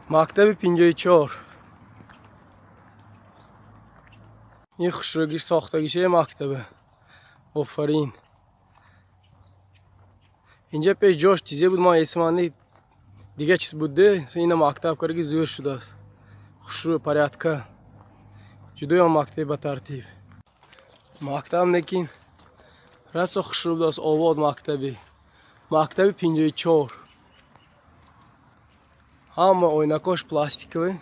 مکتب 54 این خشروگی ساختگیشه مکتبه. آفرین. اینجا پیش جاش چیزی بود ما اسمانی دیگه چیز بوده این مکتب کارگی زور شده است. خشرو порядка جدای مکتب به ترتیب مکتب نکین راسو خشرو داست آباد مکتبی مکتب 54 همه اوینکاش پلاستیکوی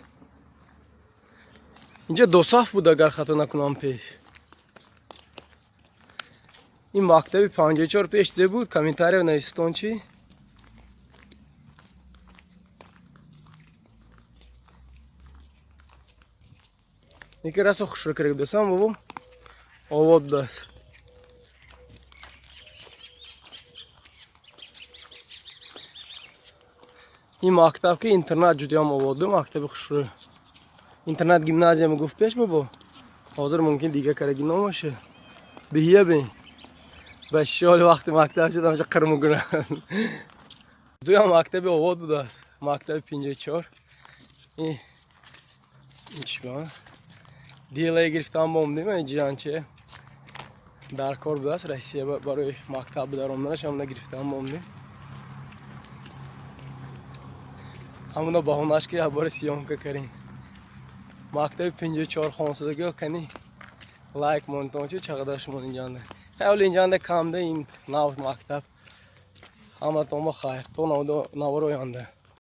اینجا دو صف بود اگر خطا نکنم پیش این مکتب 54 پیش چیزی بود کامنتاری نویستون چی یکی راسو خشرو کرد دوستان بابا آباد داست این مکتب که اینترنت جدی هم آورده مکتب خشرو اینترنت گیمنازیوم گفت پیش بابا حاضر ممکن دیگه کرگی نماشه بهیه بین بشال وقت مکتب شد همشه قرمگونه دوی هم مکتب آباد بوده است مکتب 54 این شما دیله گرفتم بامدیم این جانچه در کار بوده است رئیسیه برای مکتب در آمدنش هم نگرفتم بامدیم همونا بهانه‌اش که بار سیام که کریم مکتب 54 خانسادگی کنی لایک مونتون چه چقدر شما اینجا ده خیلی اینجا ده کم ده این نو مکتب همه تو ما خیر تو نو رو ینده